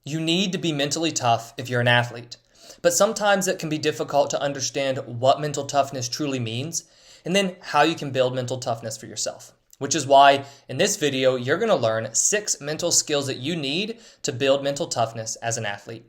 You need to be mentally tough if you're an athlete, but sometimes it can be difficult to understand what mental toughness truly means and then how you can build mental toughness for yourself. Which is why in this video, you're going to learn 6 mental skills that you need to build mental toughness as an athlete.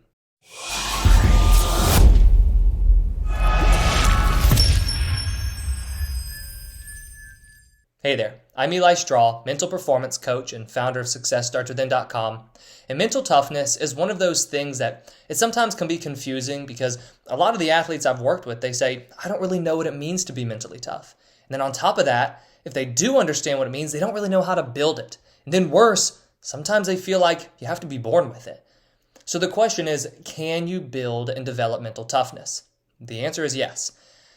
Hey there, I'm Eli Straw, mental performance coach and founder of SuccessStartsWithin.com. And mental toughness is one of those things that it sometimes can be confusing because a lot of the athletes I've worked with, they say, I don't really know what it means to be mentally tough. And then on top of that, if they do understand what it means, they don't really know how to build it. And then worse, sometimes they feel like you have to be born with it. So the question is, can you build and develop mental toughness? The answer is yes.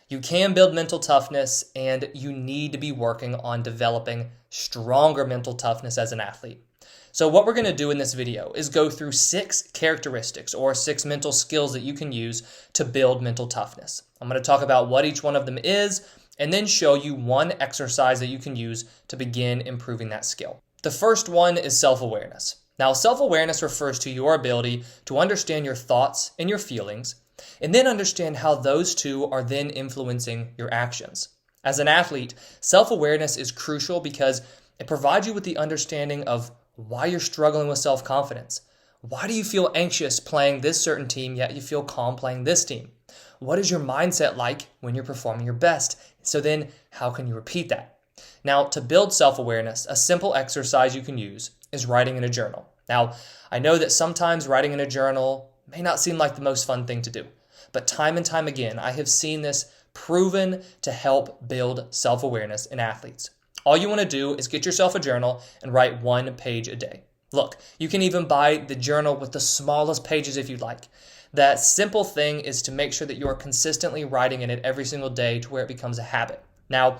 You can build mental toughness, and you need to be working on developing stronger mental toughness as an athlete. So what we're going to do in this video is go through 6 characteristics or 6 mental skills that you can use to build mental toughness. I'm going to talk about what each one of them is, and then show you one exercise that you can use to begin improving that skill. The first one is self-awareness. Now, self-awareness refers to your ability to understand your thoughts and your feelings, and then understand how those two are then influencing your actions. As an athlete, self-awareness is crucial because it provides you with the understanding of why you're struggling with self-confidence. Why do you feel anxious playing this certain team, yet you feel calm playing this team? What is your mindset like when you're performing your best? So then, how can you repeat that? Now, to build self-awareness, a simple exercise you can use is writing in a journal. Now, I know that sometimes writing in a journal may not seem like the most fun thing to do, but time and time again, I have seen this proven to help build self-awareness in athletes. All you want to do is get yourself a journal and write 1 page a day. Look, you can even buy the journal with the smallest pages if you'd like. That simple thing is to make sure that you are consistently writing in it every single day to where it becomes a habit. Now,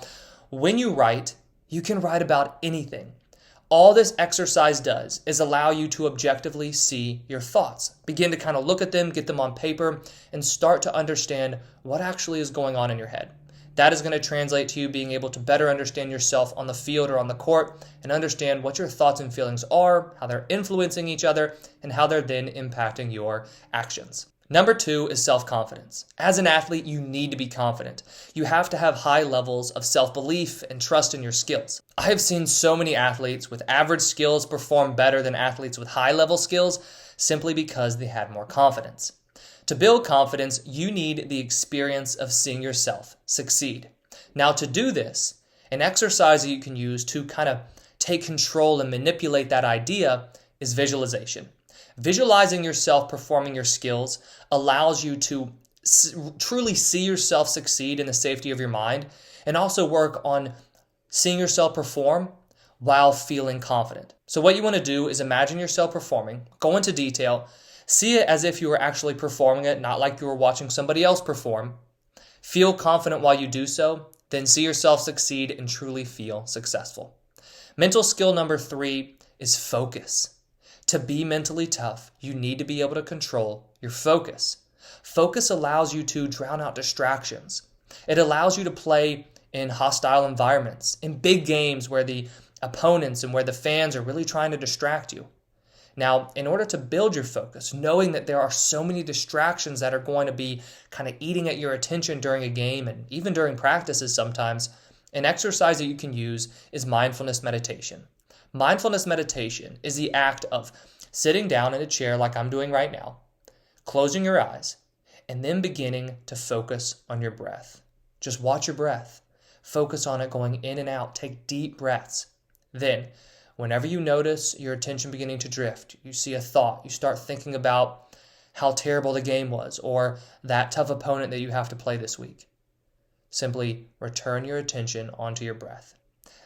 when you write, you can write about anything. All this exercise does is allow you to objectively see your thoughts. Begin to kind of look at them, get them on paper, and start to understand what actually is going on in your head. That is going to translate to you being able to better understand yourself on the field or on the court and understand what your thoughts and feelings are, how they're influencing each other, and how they're then impacting your actions. Number 2 is self-confidence. As an athlete, you need to be confident. You have to have high levels of self-belief and trust in your skills. I have seen so many athletes with average skills perform better than athletes with high-level skills simply because they had more confidence. To build confidence, you need the experience of seeing yourself succeed. Now, to do this, an exercise that you can use to kind of take control and manipulate that idea is visualization. Visualizing yourself performing your skills allows you to truly see yourself succeed in the safety of your mind and also work on seeing yourself perform while feeling confident. So what you want to do is imagine yourself performing, go into detail, see it as if you were actually performing it, not like you were watching somebody else perform. Feel confident while you do so, then see yourself succeed and truly feel successful. Mental skill number 3 is focus. To be mentally tough, you need to be able to control your focus. Focus allows you to drown out distractions. It allows you to play in hostile environments, in big games where the opponents and where the fans are really trying to distract you. Now, in order to build your focus, knowing that there are so many distractions that are going to be kind of eating at your attention during a game and even during practices sometimes, an exercise that you can use is mindfulness meditation. Mindfulness meditation is the act of sitting down in a chair like I'm doing right now, closing your eyes, and then beginning to focus on your breath. Just watch your breath. Focus on it going in and out. Take deep breaths. Then, whenever you notice your attention beginning to drift, you see a thought, you start thinking about how terrible the game was or that tough opponent that you have to play this week. Simply return your attention onto your breath.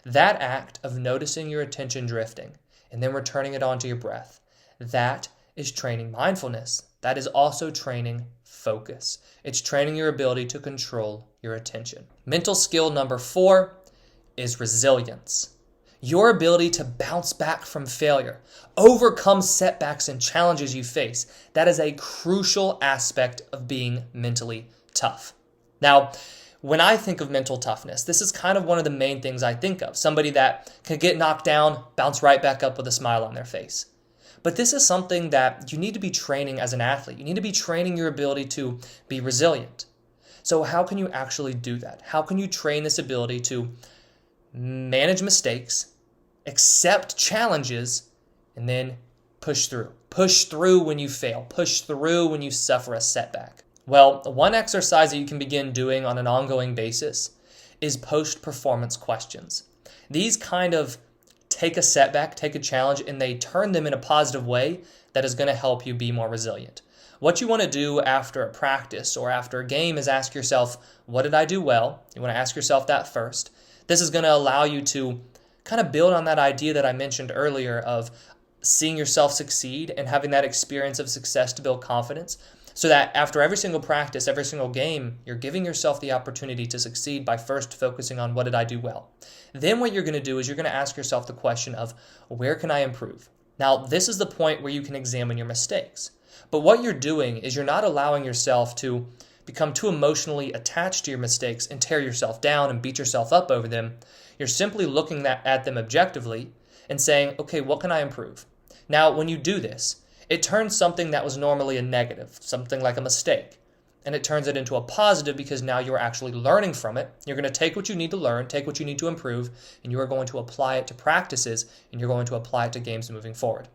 That act of noticing your attention drifting and then returning it onto your breath, that is training mindfulness. That is also training focus. It's training your ability to control your attention. Mental skill number 4 is resilience. Your ability to bounce back from failure, overcome setbacks and challenges you face. That is a crucial aspect of being mentally tough. Now, when I think of mental toughness, this is kind of one of the main things I think of. Somebody that can get knocked down, bounce right back up with a smile on their face. But this is something that you need to be training as an athlete. You need to be training your ability to be resilient. So how can you actually do that? How can you train this ability to manage mistakes, accept challenges, and then push through? Push through when you fail. Push through when you suffer a setback. Well, one exercise that you can begin doing on an ongoing basis is post-performance questions. These kind of take a setback, take a challenge, and they turn them in a positive way that is going to help you be more resilient. What you want to do after a practice or after a game is ask yourself, what did I do well? You want to ask yourself that first. This is going to allow you to kind of build on that idea that I mentioned earlier of seeing yourself succeed and having that experience of success to build confidence, so that after every single practice, every single game, you're giving yourself the opportunity to succeed by first focusing on what did I do well. Then what you're going to do is you're going to ask yourself the question of where can I improve? Now, this is the point where you can examine your mistakes. But what you're doing is you're not allowing yourself to become too emotionally attached to your mistakes and tear yourself down and beat yourself up over them. You're simply looking at them objectively and saying, okay, what can I improve? Now, when you do this, it turns something that was normally a negative, something like a mistake, and it turns it into a positive because now you're actually learning from it. You're going to take what you need to learn, take what you need to improve, and you are going to apply it to practices, and you're going to apply it to games moving forward.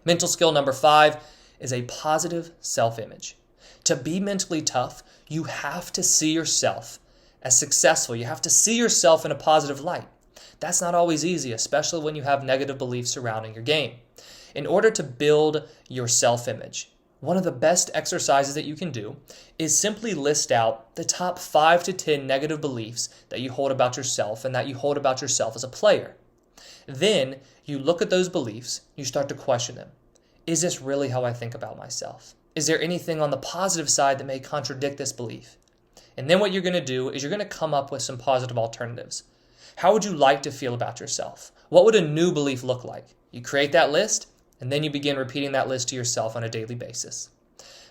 Mental skill number 5 is a positive self-image. To be mentally tough, you have to see yourself as successful. You have to see yourself in a positive light. That's not always easy, especially when you have negative beliefs surrounding your game. In order to build your self-image, one of the best exercises that you can do is simply list out the top 5 to 10 negative beliefs that you hold about yourself and that you hold about yourself as a player. Then you look at those beliefs, you start to question them. Is this really how I think about myself? Is there anything on the positive side that may contradict this belief? And then what you're going to do is you're going to come up with some positive alternatives. How would you like to feel about yourself? What would a new belief look like? You create that list, and then you begin repeating that list to yourself on a daily basis.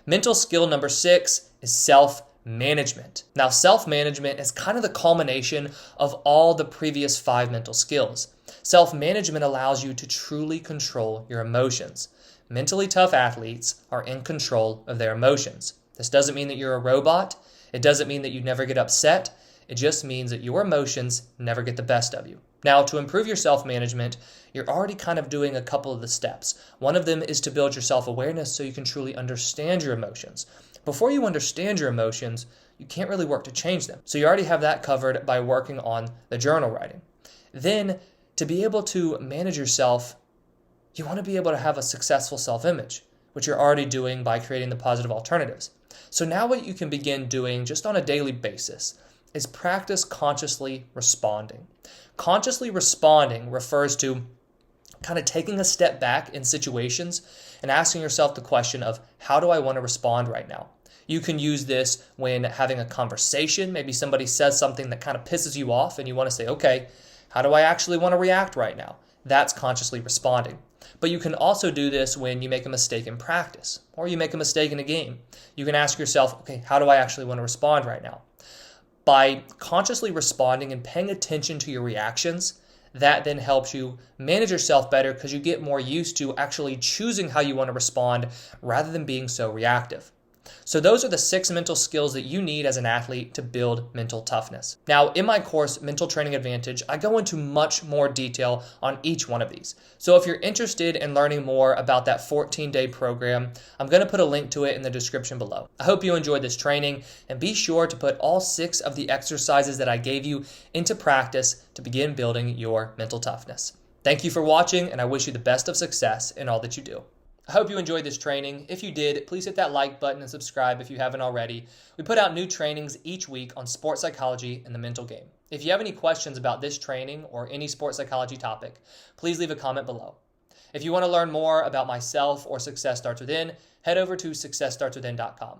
Mental skill number 6 is self-management. Now, self-management is kind of the culmination of all the previous 5 mental skills. Self-management allows you to truly control your emotions. Mentally tough athletes are in control of their emotions. This doesn't mean that you're a robot. It doesn't mean that you never get upset. It just means that your emotions never get the best of you. Now, to improve your self-management, you're already kind of doing a couple of the steps. One of them is to build your self-awareness so you can truly understand your emotions. Before you understand your emotions, you can't really work to change them. So you already have that covered by working on the journal writing. Then, to be able to manage yourself, you want to be able to have a successful self-image, which you're already doing by creating the positive alternatives. So now what you can begin doing just on a daily basis is practice consciously responding. Consciously responding refers to kind of taking a step back in situations and asking yourself the question of, how do I want to respond right now? You can use this when having a conversation. Maybe somebody says something that kind of pisses you off and you want to say, okay, how do I actually want to react right now? That's consciously responding. But you can also do this when you make a mistake in practice or you make a mistake in a game. You can ask yourself, okay, how do I actually want to respond right now? By consciously responding and paying attention to your reactions, that then helps you manage yourself better because you get more used to actually choosing how you want to respond rather than being so reactive. So those are the 6 mental skills that you need as an athlete to build mental toughness. Now, in my course, Mental Training Advantage, I go into much more detail on each one of these. So if you're interested in learning more about that 14-day program, I'm going to put a link to it in the description below. I hope you enjoyed this training, and be sure to put all 6 of the exercises that I gave you into practice to begin building your mental toughness. Thank you for watching, and I wish you the best of success in all that you do. I hope you enjoyed this training. If you did, please hit that like button and subscribe if you haven't already. We put out new trainings each week on sports psychology and the mental game. If you have any questions about this training or any sports psychology topic, please leave a comment below. If you want to learn more about myself or Success Starts Within, head over to successstartswithin.com.